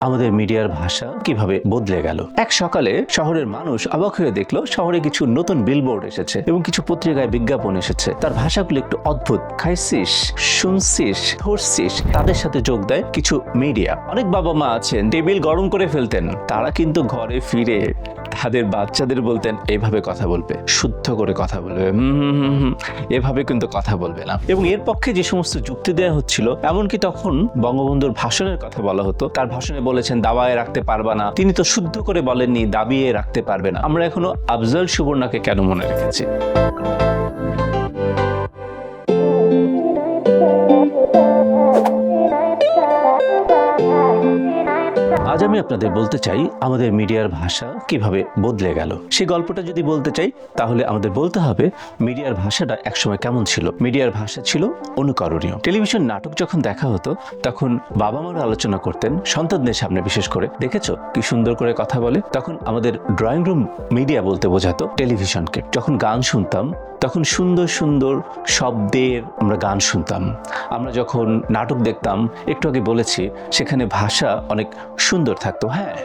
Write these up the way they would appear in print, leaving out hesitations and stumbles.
আমাদের মিডিয়ার ভাষা কিভাবে বদলে গেল। এক সকালে শহরের মানুষ অবাক হয়ে দেখলো শহরে কিছু নতুন বিলবোর্ড এসেছে এবং কিছু পত্রিকায় বিজ্ঞাপন এসেছে। তার ভাষাগুলো একটু অদ্ভুত। খাইছিস, শুনছিস, ধরছিস, তাদের সাথে যোগ দেয় কিছু মিডিয়া। অনেক বাবা মা আছেন টেবিল গরম করে ফেলতেন, তারা কিন্তু ঘরে ফিরে তাদের বাচ্চাদের বলতেন এইভাবে কথা বলবে, শুদ্ধ করে কথা বলবে, এভাবে কিন্তু কথা বলবে না। এবং এর পক্ষে যে সমস্ত যুক্তি দেওয়া হচ্ছিল, এমনকি তখন বঙ্গবন্ধুর ভাষণের কথা বলা হতো। তার ভাষণে বলেছেন দাবায় রাখতে পারবা না, তিনি তো শুদ্ধ করে বলেননি দাবিয়ে রাখতে পারবে না। আমরা এখনো আফজল সুবর্ণাকে কেন মনে রেখেছি? আজ আমি আপনাদের বলতে চাই আমাদের মিডিয়ার ভাষা কিভাবে বদলে গেল। সেই গল্পটা যদি বলতে চাই তাহলে আমাদের বলতে হবে মিডিয়ার ভাষাটা একসময় কেমন ছিল। মিডিয়ার ভাষা ছিল অনুকরণীয়। টেলিভিশন নাটক যখন দেখা হতো তখন বাবা মারা আলোচনা করতেন সন্তানদের সামনে, বিশেষ করে দেখেছো কি সুন্দর করে কথা বলে। তখন আমাদের ড্রয়িং রুম মিডিয়া বলতে বোঝাতো টেলিভিশনকে। যখন গান শুনতাম তখন সুন্দর সুন্দর শব্দের আমরা গান শুনতাম। আমরা যখন নাটক দেখতাম, একটু আগে বলেছি, সেখানে ভাষা অনেক সুন্দর থাকতো। হ্যাঁ,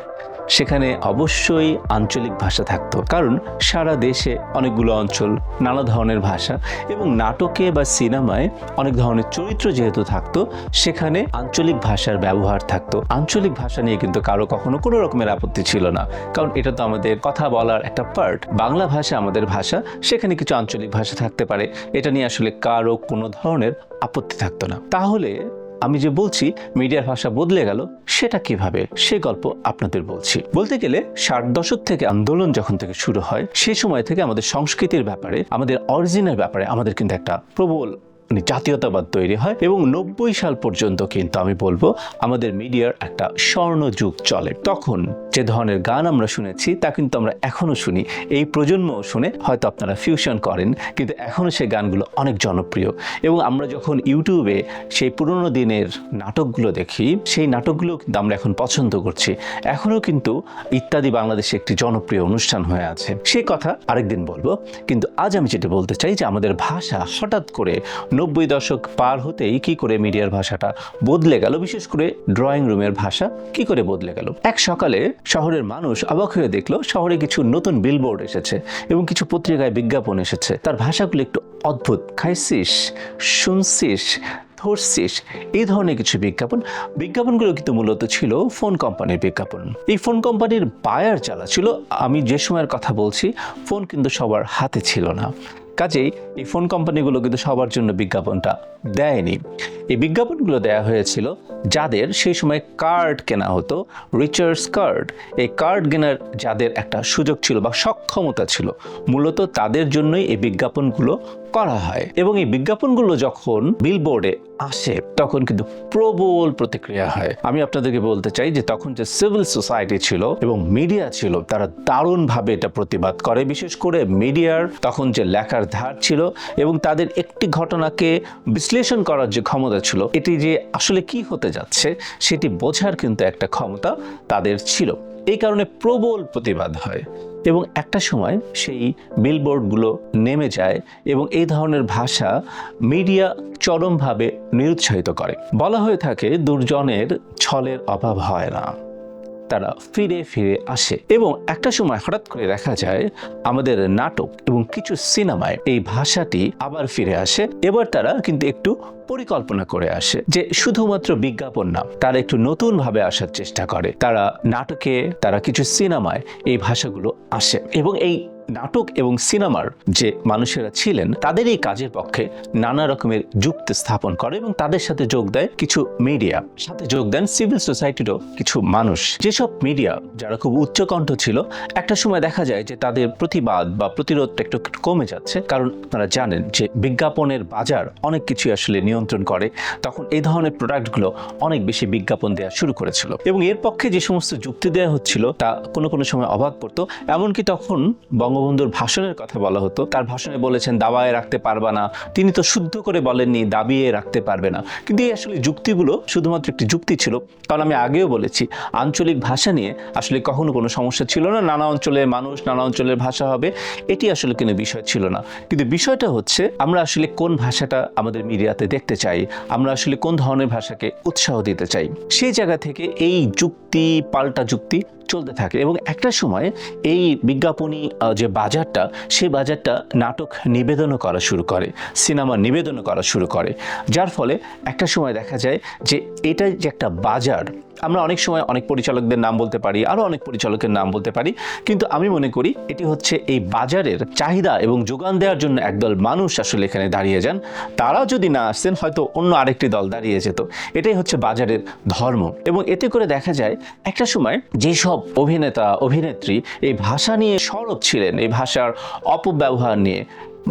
সেখানে অবশ্যই আঞ্চলিক ভাষা থাকতো, কারণ সারা দেশে অনেকগুলো অঞ্চল, নানা ধরনের ভাষা, এবং নাটকে বা সিনেমায় অনেক ধরনের চরিত্র যেহেতু থাকতো, সেখানে আঞ্চলিক ভাষার ব্যবহার থাকতো। আঞ্চলিক ভাষা নিয়ে কিন্তু কারো কখনো কোনো রকমের আপত্তি ছিল না, কারণ এটা তো আমাদের কথা বলার একটা পার্ট। বাংলা ভাষা আমাদের ভাষা, সেখানে কিছু আঞ্চলিক ভাষা থাকতে পারে, এটা নিয়ে আসলে কারো কোনো ধরনের আপত্তি থাকতো না। তাহলে আমি যে বলছি মিডিয়ার ভাষা বদলে গেল, সেটা কিভাবে, সে গল্প আপনাদের বলছি। বলতে গেলে 60 দশক থেকে আন্দোলন যখন থেকে শুরু হয়, সে সময় থেকে আমাদের সংস্কৃতির ব্যাপারে, আমাদের অরিজিনের ব্যাপারে আমাদের কিন্তু একটা প্রবল জাতীয়তাবাদ তৈরি হয়। এবং 90 সাল পর্যন্ত কিন্তু আমি বলবো আমাদের মিডিয়ার একটা স্বর্ণ যুগ চলে। তখন যে ধরনের গান আমরা শুনেছি তা কিন্তু আমরা এখনো শুনি, এই প্রজন্ম শুনে। হয়তো আপনারা ফিউশন করেন, কিন্তু এখনো সেই গানগুলো অনেক জনপ্রিয়। এবং আমরা যখন ইউটিউবে সেই পুরোনো দিনের নাটকগুলো দেখি, সেই নাটকগুলো কিন্তু আমরা এখন পছন্দ করছি। এখনো কিন্তু ইত্যাদি বাংলাদেশে একটি জনপ্রিয় অনুষ্ঠান হয়ে আছে। সেই কথা আরেকদিন বলবো, কিন্তু আজ আমি যেটা বলতে চাই যে আমাদের ভাষা হঠাৎ করে 90 দশক পার হতেই কি করে মিডিয়ার ভাষাটা বদলে গেল, বিশেষ করে ড্রয়িং রুমের ভাষা কি করে বদলে গেল। এক সকালে শহরের মানুষ অবাক হয়ে দেখলো শহরে কিছু নতুন বিলবোর্ড এসেছে এবং কিছু পত্রিকায় বিজ্ঞাপন এসেছে। তার ভাষাগুলো একটু অদ্ভুত। খাইছিস, শুনছিস, ধরছিস, এই ধরনের কিছু বিজ্ঞাপনগুলো কিন্তু মূলত ছিল ফোন কোম্পানির বিজ্ঞাপন। এই ফোন কোম্পানির বায়ার যারা ছিল, আমি যে সময়ের কথা বলছি, ফোন কিন্তু সবার হাতে ছিল না, কাজেই এই ফোন কোম্পানিগুলো কিন্তু সবার জন্য বিজ্ঞাপনটা দেয়নি। এই বিজ্ঞাপনগুলো দেয়া হয়েছিল যাদের সেই সময় কার্ড কেনা হতো, রিচার্জ কার্ড। এই কার্ড কেনার যাদের একটা সুযোগ ছিল বা সক্ষমতা ছিল, মূলত তাদের জন্যই এই বিজ্ঞাপনগুলো করা হয়। এবং এই বিজ্ঞাপনগুলো যখন বিলবোর্ডে আসে তখন কিন্তু প্রবল প্রতিক্রিয়া হয়। আমি আপনাদেরকে বলতে চাই যে তখন যে সিভিল সোসাইটি ছিল এবং মিডিয়া ছিল, তারা দারুণভাবে এটা প্রতিবাদ করে। বিশেষ করে মিডিয়ার তখন যে লেখার ধার ছিল এবং তাদের একটি ঘটনাকে বিশ্লেষণ করার যে ক্ষমতা ছিল, এটি যে আসলে কি হতে যাচ্ছে সেটি বোঝার কিন্তু একটা ক্ষমতা তাদের ছিল। এই কারণে প্রবল প্রতিবাদ হয় এবং একটা সময় সেই বিলবোর্ডগুলো নেমে যায় এবং এই ধরনের ভাষা মিডিয়া চরমভাবে নিরুৎসাহিত করে। বলা হয়ে থাকে দুর্জনের ছলের অভাব হয় না, তারা ফিরে ফিরে আসে। এবং একটা সময় হঠাৎ করে দেখা যায় আমাদের নাটক এবং কিছু সিনেমায় এই ভাষাটি আবার ফিরে আসে। এবার তারা কিন্তু একটু পরিকল্পনা করে আসে যে শুধুমাত্র বিজ্ঞাপন না, তারা একটু নতুন ভাবে আসার চেষ্টা করে। তারা নাটকে, তারা কিছু সিনেমায় এই ভাষাগুলো আসে এবং এই নাটক এবং সিনেমার যে মানুষেরা ছিলেন তাদের এই কাজের পক্ষে নানা রকমের যুক্তি স্থাপন করে এবং তাদের সাথে যোগ দেয় কিছু মিডিয়া, সাথে যোগ দেন সিভিল সোসাইটিরও কিছু মানুষ। যেসব মিডিয়া যারা খুব উচ্চকণ্ঠ ছিল, একটা সময় দেখা যায় যে তাদের প্রতিবাদ বা প্রতিরোধটা একটু কমে যাচ্ছে, কারণ আপনারা জানেন যে বিজ্ঞাপনের বাজার অনেক কিছু আসলে নিয়ন্ত্রণ করে। তখন এই ধরনের প্রোডাক্টগুলো অনেক বেশি বিজ্ঞাপন দেওয়া শুরু করেছিল এবং এর পক্ষে যে সমস্ত যুক্তি দেওয়া হচ্ছিল তা কোনো কোনো সময় অবাক করতো। এমনকি তখন বঙ্গবন্ধুর ভাষণের কথা বলা হতো, তার ভাষণে বলেছেন দাবায় রাখতে পারবা না, তিনি তো শুদ্ধ করে বলেননি দাবিয়ে রাখতে পারবে না। কিন্তু এই আসলে যুক্তিগুলো শুধুমাত্র একটি যুক্তি ছিল, কারণ আমি আগেও বলেছি আঞ্চলিক ভাষা নিয়ে আসলে কখনো কোনো সমস্যা ছিল না। নানা অঞ্চলের মানুষ, নানা অঞ্চলের ভাষা হবে, এটি আসলে কোনো বিষয় ছিল না। কিন্তু বিষয়টা হচ্ছে আমরা আসলে কোন ভাষাটা আমাদের মিডিয়াতে দেখতে চাই, আমরা আসলে কোন ধরনের ভাষাকে উৎসাহ দিতে চাই, সেই জায়গা থেকে এই যুক্তি পাল্টা যুক্তি চলতে থাকে। এবং একটা সময় এই বিজ্ঞাপনী যে বাজারটা, সেই বাজারটা নাটক নিবেদনও করা শুরু করে, সিনেমা নিবেদনও করা শুরু করে, যার ফলে একটা সময় দেখা যায় যে এটা যে একটা বাজার। আমরা অনেক সময় অনেক পরিচালকদের নাম বলতে পারি, আরও অনেক পরিচালকের নাম বলতে পারি, কিন্তু আমি মনে করি এটি হচ্ছে এই বাজারের চাহিদা এবং যোগান দেওয়ার জন্য একদল মানুষ আসলে এখানে দাঁড়িয়ে যান। তারা যদি না আসতেন হয়তো অন্য আরেকটি দল দাঁড়িয়ে যেত। এটাই হচ্ছে বাজারের ধর্ম। এবং এতে করে দেখা যায় একটা সময় যেসব অভিনেতা অভিনেত্রী এই ভাষা নিয়ে সরব ছিলেন, এই ভাষার অপব্যবহার নিয়ে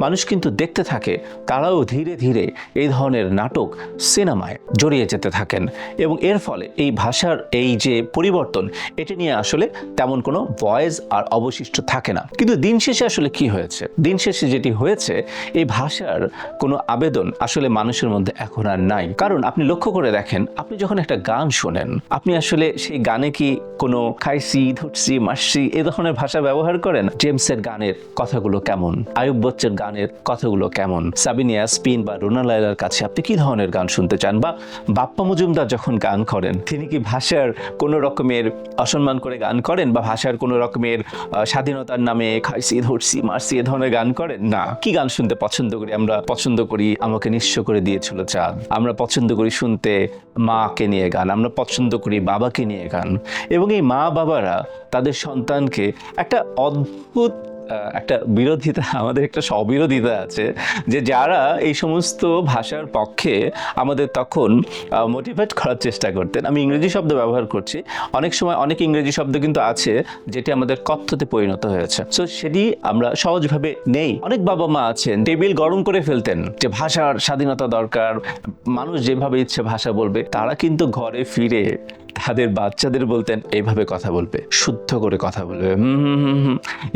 মানুষ কিন্তু দেখতে থাকে, তারাও ধীরে ধীরে এই ধরনের নাটক সিনেমায় জড়িয়ে যেতে থাকেন। এবং এর ফলে এই ভাষার এই যে পরিবর্তন, এটি নিয়ে আসলে তেমন কোনো ভয়েস আর অবশিষ্ট থাকে না। কিন্তু দিন শেষে আসলে কি হয়েছে, দিন শেষে যেটি হয়েছে, এই ভাষার কোনো আবেদন আসলে মানুষের মধ্যে এখন আর নাই। কারণ আপনি লক্ষ্য করে দেখেন, আপনি যখন একটা গান শোনেন, আপনি আসলে সেই গানে কি কোনো খাইসি ধুটসি মাসি এ ধরনের ভাষা ব্যবহার করেন? জেমসের গানের কথাগুলো কেমন, আয়ুব বচ্চন গানের কথাগুলো কেমন, সাবিনা ইয়াসমিন বা রুনা লায়লার কাছে আপনি কি ধরনের গান শুনতে চান? বা বাপ্পা মজুমদার যখন গান করেন, তিনি কি ভাষার কোনো রকমের অসম্মান করে গান করেন, বা ভাষার কোনো রকমের স্বাধীনতার নামে খাইসি ধরসি মারসি এ ধরনের গান করেন? না। কি গান শুনতে পছন্দ করি আমরা? পছন্দ করি আমাকে নিঃস্ব করে দিয়েছিল চাঁদ, আমরা পছন্দ করি শুনতে মাকে নিয়ে গান, আমরা পছন্দ করি বাবাকে নিয়ে গান। এবং এই মা বাবারা তাদের সন্তানকে একটা অদ্ভুত একটা বিরোধিতা, আমাদের একটা স্ববিরোধিতা আছে, যে যারা এই সমস্ত ভাষার পক্ষে আমাদের তখন মোটিভেট করার চেষ্টা করতেন। আমি ইংরেজি শব্দ ব্যবহার করছি, অনেক সময় অনেক ইংরেজি শব্দ কিন্তু আছে যেটি আমাদের কথ্যতে পরিণত হয়েছে, সো সেটি আমরা সহজভাবে নেই। অনেক বাবা মা আছেন টেবিল গরম করে ফেলতেন যে ভাষার স্বাধীনতা দরকার, মানুষ যেভাবে ইচ্ছে ভাষা বলবে। তারা কিন্তু ঘরে ফিরে তাদের বাচ্চাদের বলতেন এইভাবে কথা বলবে, শুদ্ধ করে কথা বলবে,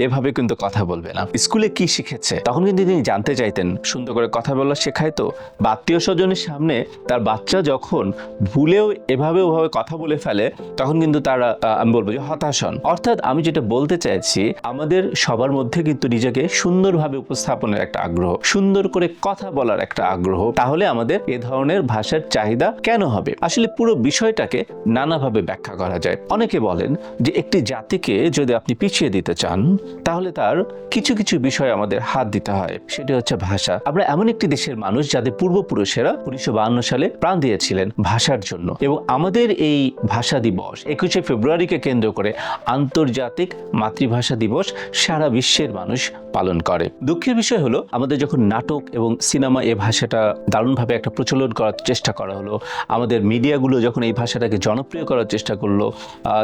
এভাবে কিন্তু কথা বলবে না। স্কুলে কি শিখেছে তখন কিন্তু তিনি জানতে চাইতেন। সুন্দর করে কথা বলা শেখায় তো। বা আত্মীয় স্বজনের সামনে তার বাচ্চা যখন ভুলেও এভাবে ওভাবে কথা বলে ফেলে, তখন কিন্তু তারা আমি বলবো যে হতাশ হন। অর্থাৎ আমি যেটা বলতে চাইছি, আমাদের সবার মধ্যে কিন্তু নিজেকে সুন্দরভাবে উপস্থাপনের একটা আগ্রহ, সুন্দর করে কথা বলার একটা আগ্রহ, তাহলে আমাদের এ ধরনের ভাষার চাহিদা কেন হবে? আসলে পুরো বিষয়টাকে নানাভাবে ব্যাখ্যা করা যায়। অনেকে বলেন যে একটি জাতিকে যদি আপনি পিছিয়ে দিতে চান, তাহলে তার কিছু কিছু বিষয় আমাদের হাত দিতে হয়, সেটি হচ্ছে ভাষা। আমরা এমন একটি দেশের মানুষ যাদের পূর্বপুরুষেরা 1952 সালে প্রাণ দিয়েছিলেন ভাষার জন্য। এবং আমাদের এই ভাষা দিবস 21শে ফেব্রুয়ারিকে কেন্দ্র করে আন্তর্জাতিক মাতৃভাষা দিবস সারা বিশ্বের মানুষ পালন করে। দুঃখের বিষয় হলো, আমাদের যখন নাটক এবং সিনেমা এই ভাষাটা দারুণভাবে একটা প্রচলন করার চেষ্টা করা হলো, আমাদের মিডিয়াগুলো যখন এই ভাষাটাকে জনপ্রিয় করার চেষ্টা করলো,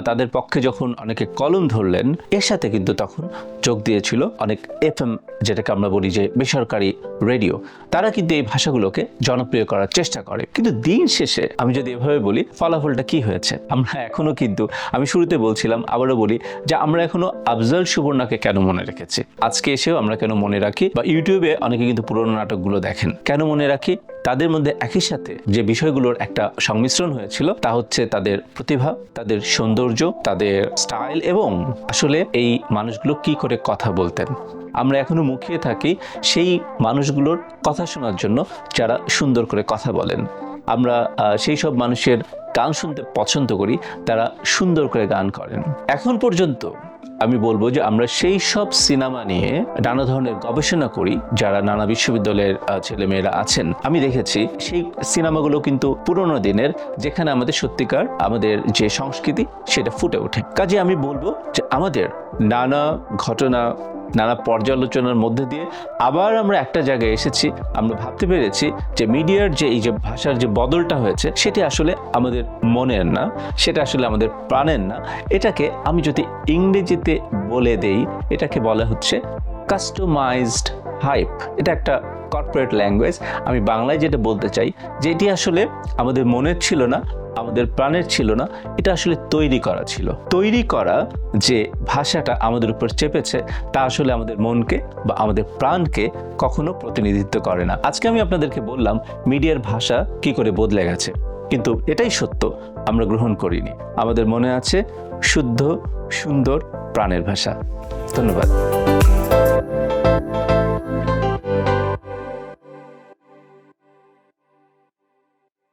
তাদের পক্ষে যখন অনেকে কলম ধরলেন, এর সাথে কিন্তু তখন যোগ দিয়েছিল অনেক FM, যেটাকে আমরা বলি যে বেসরকারি রেডিও। তারা কিন্তু এই ভাষাগুলোকে জনপ্রিয় করার চেষ্টা করে। কিন্তু দিন শেষে আমি যদি এভাবে বলি, ফলাফলটা কি হয়েছে? আমরা এখনো কিন্তু, আমি শুরুতে বলছিলাম, আবারও বলি, যে আমরা এখনো আফজাল সুবর্ণাকে কেন মনে রেখেছি, আজকে এসেও আমরা কেন মনে রাখি, বা ইউটিউবে অনেকে কিন্তু পুরোনো নাটকগুলো দেখেন, কেন মনে রাখি? তাদের মধ্যে একই সাথে যে বিষয়গুলোর একটা সংমিশ্রণ হয়েছিল, তা হচ্ছে তাদের প্রতিভা, তাদের সৌন্দর্য, তাদের স্টাইল, এবং আসলে এই মানুষগুলো কি করে কথা বলতেন। আমরা এখনো মুখিয়ে থাকি সেই মানুষগুলোর কথা শোনার জন্য যারা সুন্দর করে কথা বলেন। আমরা সেই সব মানুষের গান শুনতে পছন্দ করি, তারা সুন্দর করে গান করেন। এখন পর্যন্ত আমি বলবো যে আমরা সেই সব সিনেমা নিয়ে নানা ধরনের গবেষণা করি, যারা নানা বিশ্ববিদ্যালয়ের ছেলেমেয়েরা আছেন। আমি দেখেছি সেই সিনেমাগুলো কিন্তু পুরোনো দিনের, যেখানে আমাদের সত্যিকার আমাদের যে সংস্কৃতি সেটা ফুটে ওঠে। কাজে আমি বলবো যে আমাদের নানা ঘটনা, নানা পর্যালোচনার মধ্যে দিয়ে আবার আমরা একটা জায়গায় এসেছি। আমরা ভাবতে পেরেছি যে মিডিয়ার যে এই যে ভাষার যে বদলটা হয়েছে, সেটি আসলে আমাদের মনের না, সেটা আসলে আমাদের প্রাণের না। এটাকে আমি যদি ইংরেজিতে বলে দেই, এটাকে বলা হচ্ছে কাস্টমাইজড হাইপ। এটা একটা কর্পোরেট ল্যাঙ্গুয়েজ। আমি বাংলায় যেটা বলতে চাই, যে এটি আসলে আমাদের মনের ছিল না, আমাদের প্রাণের ছিল না, এটা আসলে তৈরি করা ছিল। তৈরি করা যে ভাষাটা আমাদের উপর চেপেছে তা আসলে আমাদের মনকে বা আমাদের প্রাণকে কখনো প্রতিনিধিত্ব করে না। আজকে আমি আপনাদেরকে বললাম মিডিয়ার ভাষা কি করে বদলে গেছে, কিন্তু এটাই সত্য, আমরা গ্রহণ করিনি। আমাদের মনে আছে শুদ্ধ সুন্দর প্রাণের ভাষা। ধন্যবাদ।